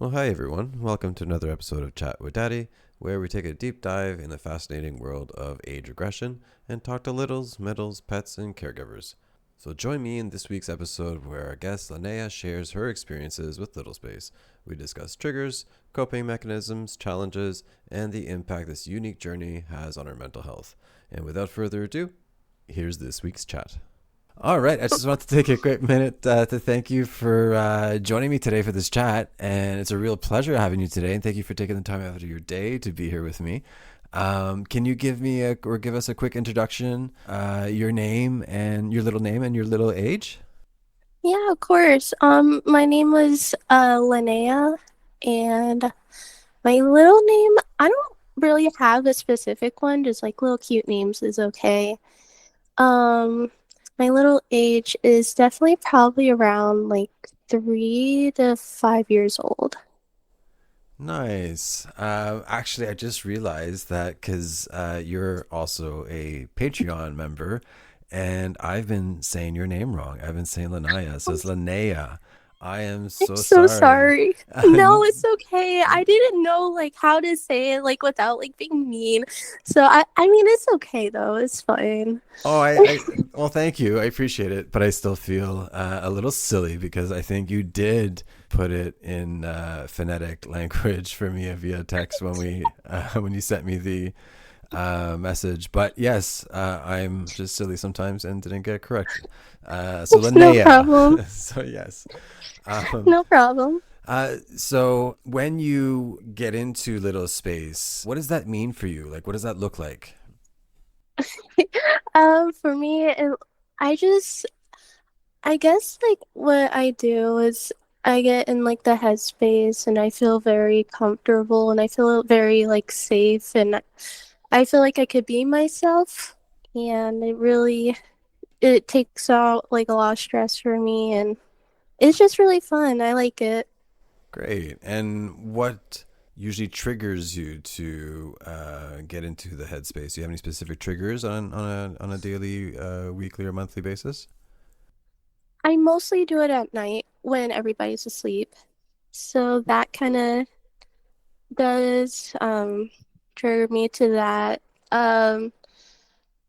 Well, hi everyone. Welcome to another episode of Chat with Daddy, where we take a deep dive in the fascinating world of age regression and talk to littles, middles, pets, and caregivers. So join me in this week's episode where our guest Lanayah shares her experiences with Little Space. We discuss triggers, coping mechanisms, challenges, and the impact this unique journey has on our mental health. And without further ado, here's this week's chat. All right. I just want to take a quick minute to thank you for joining me today for this chat. And it's a real pleasure having you today. And thank you for taking the time out of your day to be here with me. Can you give us a quick introduction, your name and your little age? Yeah, of course. My name was Lanayah, and my little name, I don't really have a specific one, just like little cute names is okay. Um, my little age is definitely probably around like 3 to 5 years old. Nice. Actually, I just realized that because you're also a Patreon member, and I've been saying your name wrong. I've been saying Lanayah, so it's Lanayah. I am I'm so so sorry. sorry. No, it's okay. I didn't know like how to say it like without like being mean. So I mean it's okay though. It's fine. Oh, well, thank you. I appreciate it, but I still feel a little silly because I think you did put it in phonetic language for me via text when you sent me the message. But yes, I'm just silly sometimes and didn't get it correct. So No problem. Lanayah. So yes. Um, No problem. so when you get into Little Space, what does that mean for you? Like, what does that look like? For me, I guess like what I do is I get in like the headspace and I feel very comfortable and I feel very like safe and I feel like I could be myself and it takes out like a lot of stress for me and it's just really fun. I like it. Great. And what usually triggers you to get into the headspace? Do you have any specific triggers on a daily, weekly, or monthly basis? I mostly do it at night when everybody's asleep. So that kind of does trigger me to that. Um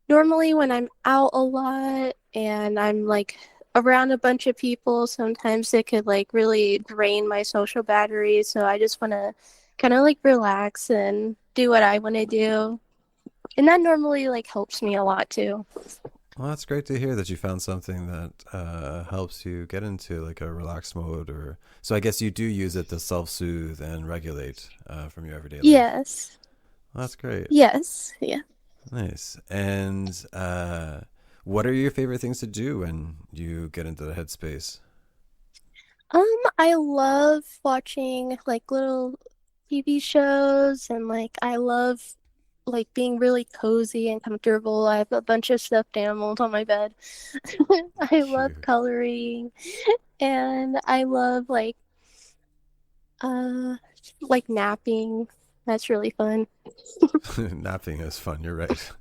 Normally when I'm out a lot and I'm like around a bunch of people, sometimes it could like really drain my social battery. So I just want to kind of like relax and do what I want to do. And that normally like helps me a lot too. Well, that's great to hear that you found something that helps you get into like a relaxed mode. Or so I guess you do use it to self-soothe and regulate from your everyday life. Yes. Well, that's great. Yes. Yeah. Nice. And what are your favorite things to do when you get into the headspace? I love watching like little TV shows and like I love like being really cozy and comfortable. I have a bunch of stuffed animals on my bed. I love Cute. coloring and I love uh like napping. That's really fun. Napping is fun. You're right.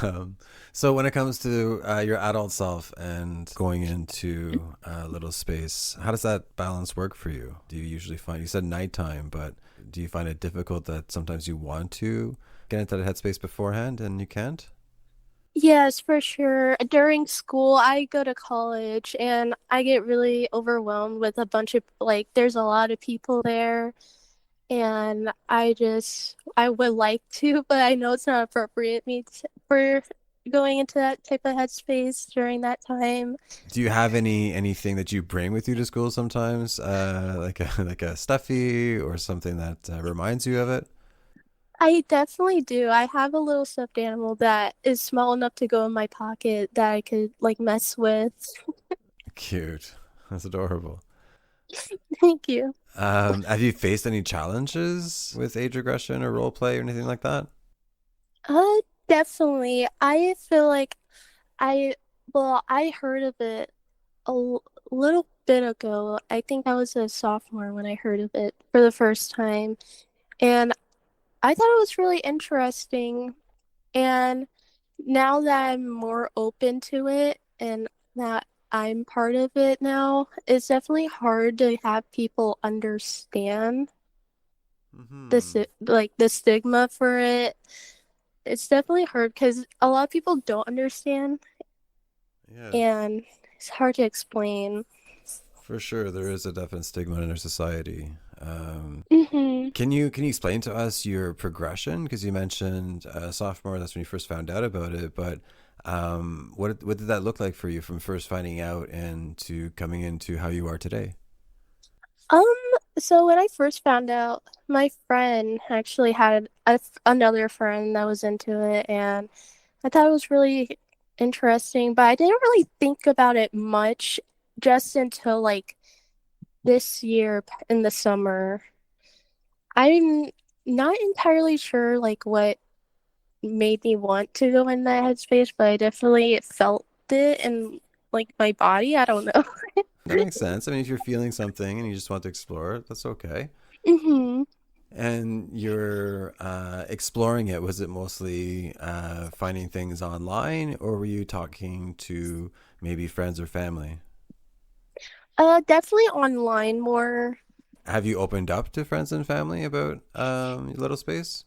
Um, so when it comes to your adult self and going into little space, how does that balance work for you? Do you usually find, you said nighttime, but do you find it difficult that sometimes you want to get into the headspace beforehand and you can't? Yes, for sure. During school, I go to college and I get really overwhelmed with a bunch of like there's a lot of people there and I would like to, but I know it's not appropriate for going into that type of headspace during that time. Do you have anything that you bring with you to school sometimes, like a like a stuffy or something that reminds you of it? I definitely do. I have a little stuffed animal that is small enough to go in my pocket that I could like mess with. Cute. That's adorable. Thank you. Have you faced any challenges with age regression or role play or anything like that? Definitely. I feel like I I heard of it little bit ago. I think I was a sophomore when I heard of it for the first time, and I thought it was really interesting. And now that I'm more open to it, and that I'm part of it now, it's definitely hard to have people understand Mm-hmm. the stigma for it. It's definitely hard because a lot of people don't understand, Yes. and it's hard to explain. For sure, there is a definite stigma in our society. Hmm. Can you explain to us your progression? Because you mentioned sophomore, that's when you first found out about it. But what did that look like for you from first finding out and to coming into how you are today? Um, so when I first found out, my friend actually had another friend that was into it, and I thought it was really interesting, but I didn't really think about it much just until like this year in the summer. I'm not entirely sure like what made me want to go in that headspace, but I definitely felt it in like my body. I don't know. That makes sense. I mean, if you're feeling something and you just want to explore it, that's okay. Hmm. And you're exploring it. Was it mostly finding things online, or were you talking to maybe friends or family? Definitely online more. Have you opened up to friends and family about your little space?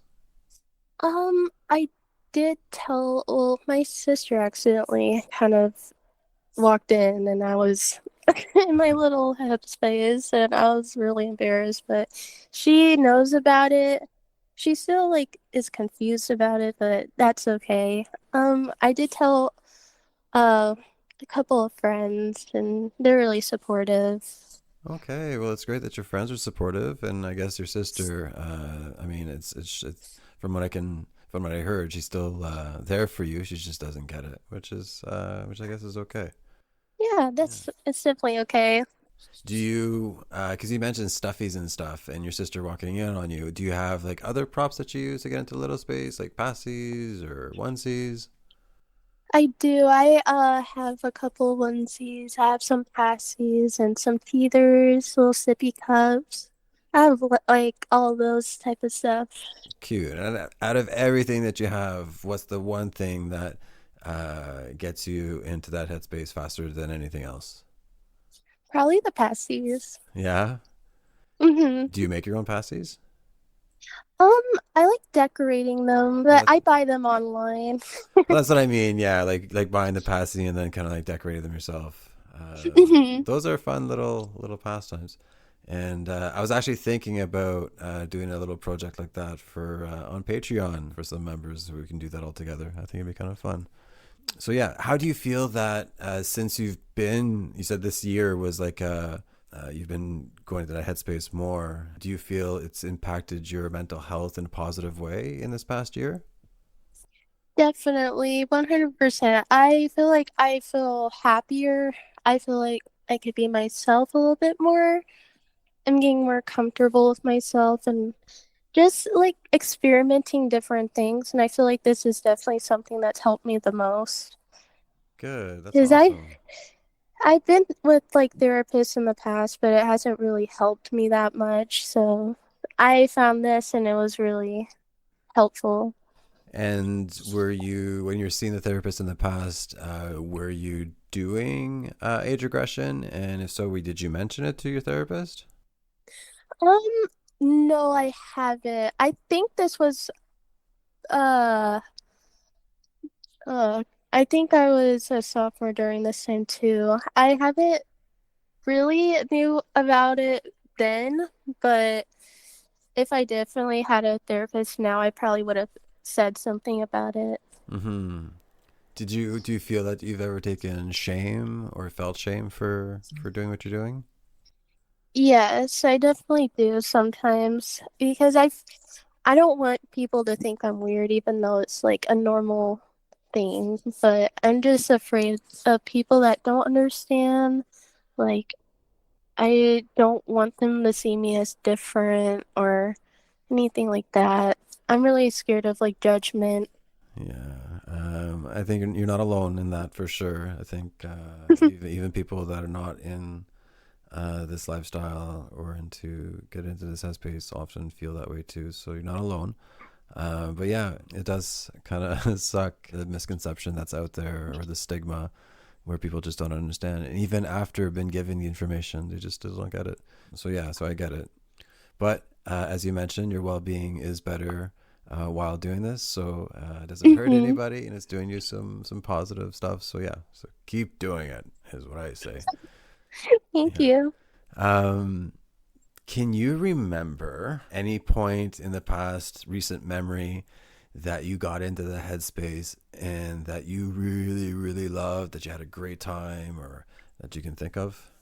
I did tell, well, my sister accidentally kind of walked in and I was in my little headspace and I was really embarrassed, but she knows about it. She still like is confused about it, but that's okay. I did tell uh a couple of friends and they're really supportive. Okay, well, it's great that your friends are supportive, and I guess your sister. I mean, it's from what I heard, she's still there for you. She just doesn't get it, which I guess is okay. Yeah, Yeah. that's it's definitely okay. Do you, because you mentioned stuffies and stuff, and your sister walking in on you, do you have like other props that you use to get into little space, like passies or onesies? I do. I have a couple onesies. I have some passies and some teethers, little sippy cups. I have like all those type of stuff. Cute. And out of everything that you have, what's the one thing that gets you into that headspace faster than anything else? Probably the passies. Yeah. Mm-hmm. Do you make your own pasties? Um, I like decorating them, Well, but I buy them online. that's what I mean. Yeah, like buying the pasty and then kind of like decorating them yourself. Hmm. Those are fun little pastimes. And I was actually thinking about doing a little project like that for on Patreon for some members, so we can do that all together. I think it'd be kind of fun. So yeah, how do you feel that since you said this year was like you've been going to that headspace more. Do you feel it's impacted your mental health in a positive way in this past year? Definitely, 100%. I feel happier. I feel like I could be myself a little bit more. I'm getting more comfortable with myself and just like experimenting different things. And I feel like this is definitely something that's helped me the most. Good. That's Because awesome. I've been with like therapists in the past, but it hasn't really helped me that much. So I found this and it was really helpful. And were you, when you were seeing the therapist in the past, were you doing age regression? And if so, did you mention it to your therapist? Um, no, I haven't. I think this was uh I think I was a sophomore during this time too. I haven't really knew about it then, but if I definitely had a therapist now, I probably would have said something about it. Mm-hmm. Do you feel that you've ever taken shame or felt shame for doing what you're doing? Yes, I definitely do sometimes because I don't want people to think I'm weird even though it's like a normal thing, but I'm just afraid of people that don't understand. Like I don't want them to see me as different or anything like that. I'm really scared of like judgment. Yeah, I think you're not alone in that for sure. I think even people that are not in this lifestyle or get into this headspace often feel that way too. So you're not alone. But yeah, it does kind of suck the misconception that's out there or the stigma where people just don't understand. And even after been given the information, they just don't get it. So yeah, so I get it. But as you mentioned, your well-being is better while doing this. So it doesn't hurt Hmm. anybody, and it's doing you some positive stuff. So yeah, so keep doing it is what I say. Thank Yeah. you. Um, can you remember any point in the past, recent memory, that you got into the headspace and that you really, really loved, that you had a great time, or that you can think of?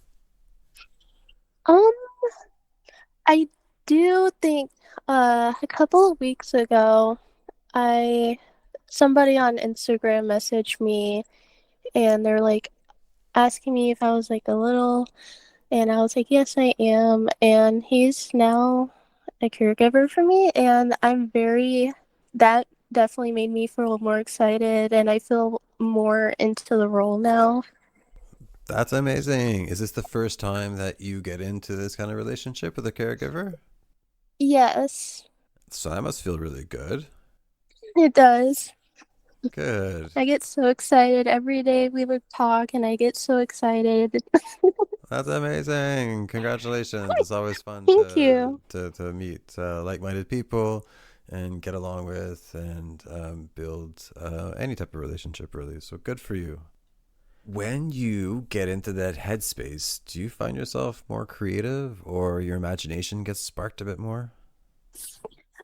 Um, I do think a couple of weeks ago, I somebody on Instagram messaged me and they're like asking me if I was like a little, and I was like, yes, I am. And he's now a caregiver for me, and that definitely made me feel more excited, and I feel more into the role now. That's amazing. Is this the first time that you get into this kind of relationship with a caregiver? Yes, So that must feel really good. it does. Good. I get so excited every day we would talk, and I get so excited. That's amazing. Congratulations. It's always fun Thank you. to meet like-minded people and get along with and build any type of relationship, really. So good for you. When you get into that headspace, do you find yourself more creative or your imagination gets sparked a bit more?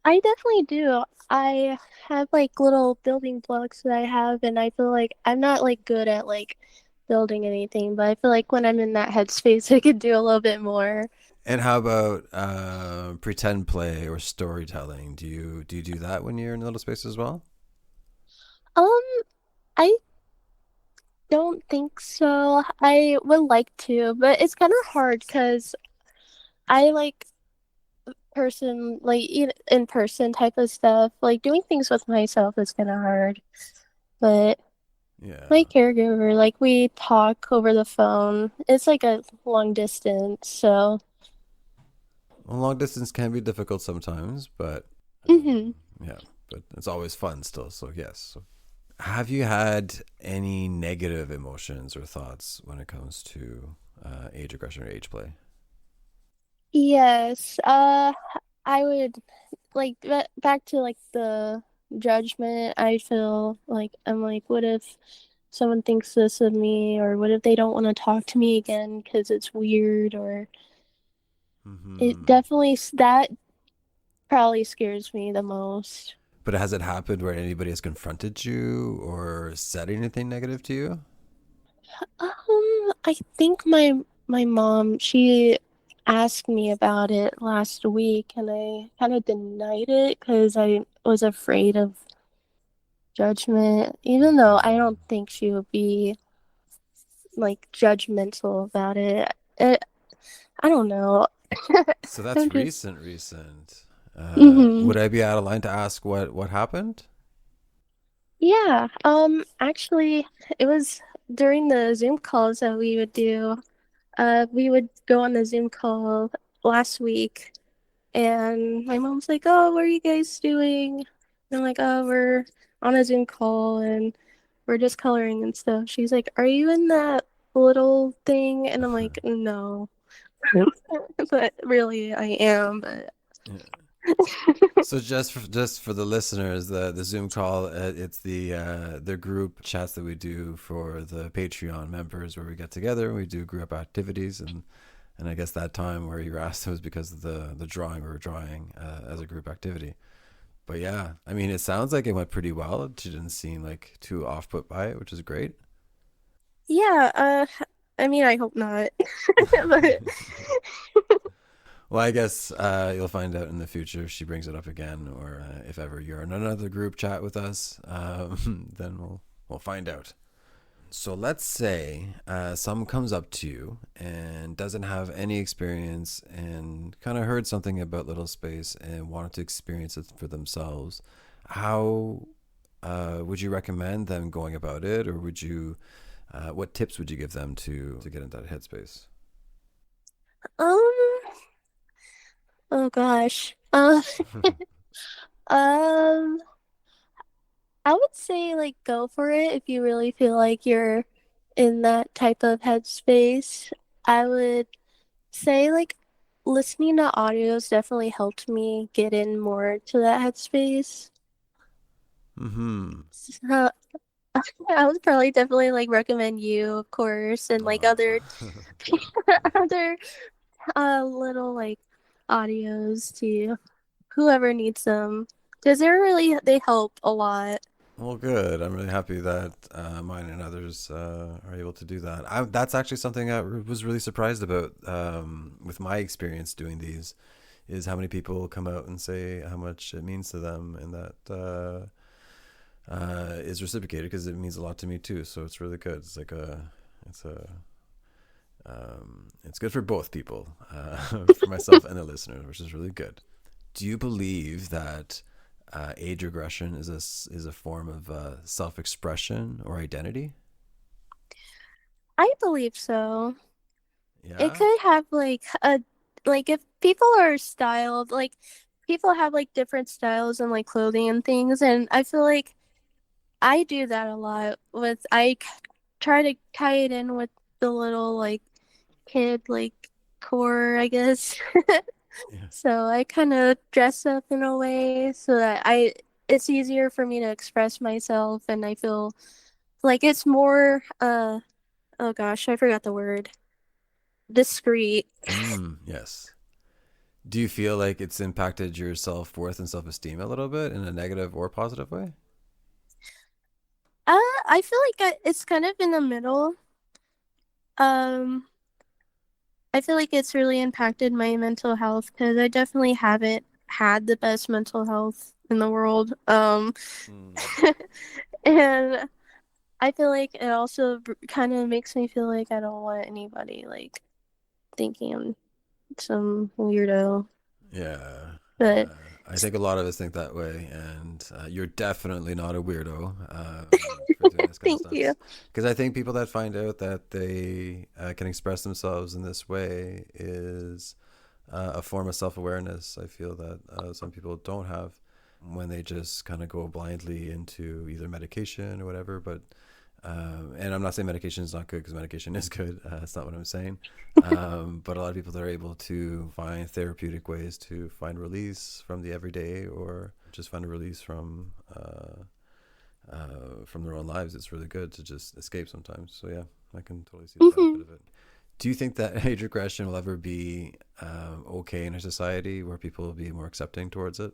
I definitely do. I have like little building blocks that I have, and I feel like I'm not like good at like building anything, but I feel like when I'm in that headspace, I could do a little bit more. And how about pretend play or storytelling? Do you do that when you're in little space as well? Um, I don't think so. I would like to, but it's kind of hard because I like in person type of stuff. Like doing things with myself is kind of hard, but my Yeah. caregiver, like we talk over the phone. It's like a long distance, so. Well, long distance can be difficult sometimes, but Hmm. yeah, but it's always fun still. So yes. So have you had any negative emotions or thoughts when it comes to age aggression or age play? Yes. I would like back to like the judgment. I feel like I'm like, what if someone thinks this of me, or what if they don't want to talk to me again because it's weird, or it Hmm. definitely that probably scares me the most. But has it happened where anybody has confronted you or said anything negative to you? I think my mom, she asked me about it last week, and I kind of denied it because I was afraid of judgment, even though I Hmm. don't think she would be like judgmental about it. it I don't know. So that's I'm just, recent. hmm. Would I be out of line to ask what happened? Yeah. Actually, it was during the Zoom calls that we would do. We would go on the Zoom call last week, and my mom's like, "Oh, what are you guys doing?" And I'm like, "Oh, we're on a Zoom call and we're just coloring and stuff." She's like, "Are you in that little thing?" And I'm like, "No." But really, I am. But Yeah. So just for the listeners, the Zoom call, it's the group chats that we do for the Patreon members where we get together and we do group activities, and I guess that time where you were asked was because of the drawing we were drawing as a group activity. But yeah, I mean, it sounds like it went pretty well. She didn't seem like too off put by it, which is great. yeah, I mean, I hope not. But Well, I guess you'll find out in the future if she brings it up again, or if ever you're in another group chat with us, then we'll find out. So let's say someone comes up to you and doesn't have any experience and kind of heard something about Little Space and wanted to experience it for themselves. How would you recommend them going about it, or would you? What tips would you give them to get into that headspace? um, oh gosh, um, I would say like go for it if you really feel like you're in that type of headspace, I would say like listening to audios definitely helped me get in more to that headspace. Mm-hmm. So I would probably definitely like recommend you, of course, and like other Uh, other little like audios to whoever needs them because they help a lot. well, good. I'm really happy that mine and others are able to do that. That's actually something was really surprised about with my experience doing these, is how many people come out and say how much it means to them, and that is reciprocated because it means a lot to me too. So it's really good. It's a, it's good for both people, for myself and the listener, which is really good. Do you believe that age regression is a form of self expression or identity? I believe so. It Yeah. could have like a like if people are styled like people have like different styles and like clothing and things, and I feel like I do that a lot with try to tie it in with the little like kid like core, I guess. Yeah. So I kind of dress up in a way so that I it's easier for me to express myself, and I feel like it's more oh gosh, I forgot the word. Discreet. Yes. Do you feel like it's impacted your self worth and self esteem a little bit in a negative or positive way? I feel like it's kind of in the middle. Um, I feel like it's really impacted my mental health because I definitely haven't had the best mental health in the world. Mm. And I feel like it also kind of makes me feel like I don't want anybody like thinking I'm some weirdo. Yeah. But I think a lot of us think that way, and you're definitely not a weirdo for doing this kind of thank stuff. you. Because I think people that find out that they can express themselves in this way is a form of self awareness. I feel that some people don't have when they just kind of go blindly into either medication or whatever. But and I'm not saying medication is not good, because medication is good. That's not what I'm saying. But a lot of people that are able to find therapeutic ways to find release from the everyday, or just find a release from their own lives, it's really good to just escape sometimes. So yeah, I can totally see the benefit Hmm. of it. Do you think that age regression will ever be okay in a society where people will be more accepting towards it?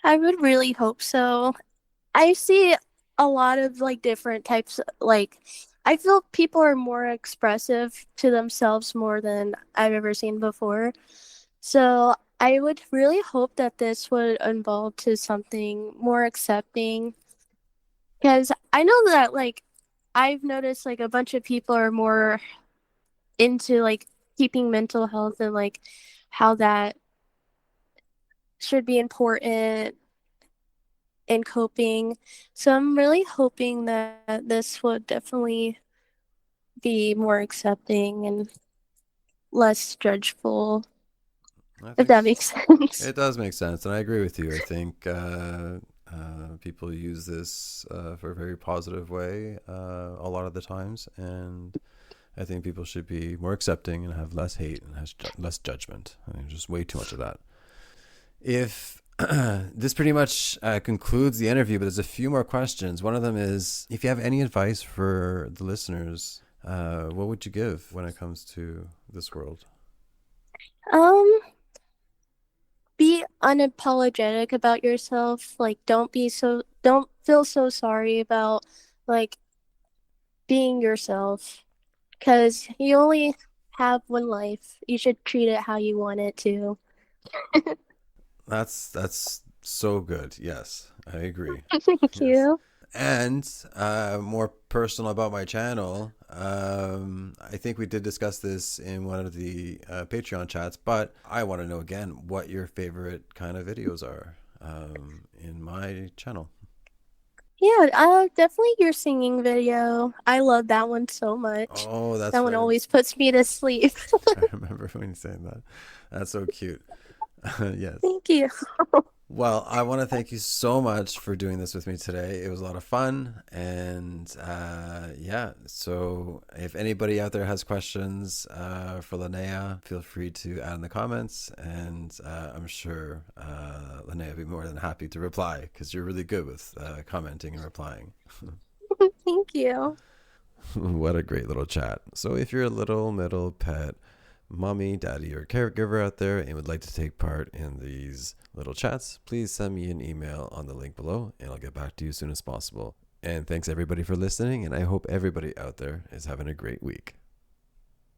I would really hope so. I see a lot of like different types like I feel people are more expressive to themselves more than I've ever seen before. So I would really hope that this would evolve to something more accepting because I know that like I've noticed like a bunch of people are more into like keeping mental health and like how that should be important in coping. So I'm really hoping that this would definitely be more accepting and less judgeful, I if think that makes sense. it does make sense, and I agree with you. I think people use this for a very positive way a lot of the times, and I think people should be more accepting and have less hate and less judgment. I think there's just way too much of that. If this pretty much concludes the interview, but there's a few more questions. One of them is, if you have any advice for the listeners, what would you give when it comes to this world? Um, be unapologetic about yourself. Like, don't feel so sorry about like being yourself because you only have one life. You should treat it how you want it to. That's so good. Yes, I agree. Thank Yes. you. And more personal about my channel, I think we did discuss this in one of the Patreon chats, but I want to know again what your favorite kind of videos are in my channel. Yeah, definitely your singing video. I love that one so much. Oh, That that's one right. always puts me to sleep. I remember when you saying that. That's so cute. Yes. Thank you. Well, I want to thank you so much for doing this with me today. It was a lot of fun. And yeah, so if anybody out there has questions for Lanayah, feel free to add in the comments. And I'm sure Lanayah will be more than happy to reply because you're really good with commenting and replying. Thank you. What a great little chat. So if you're a little middle pet mommy, daddy, or caregiver out there and would like to take part in these little chats, please send me an email on the link below and I'll get back to you as soon as possible. And thanks everybody for listening, and I hope everybody out there is having a great week.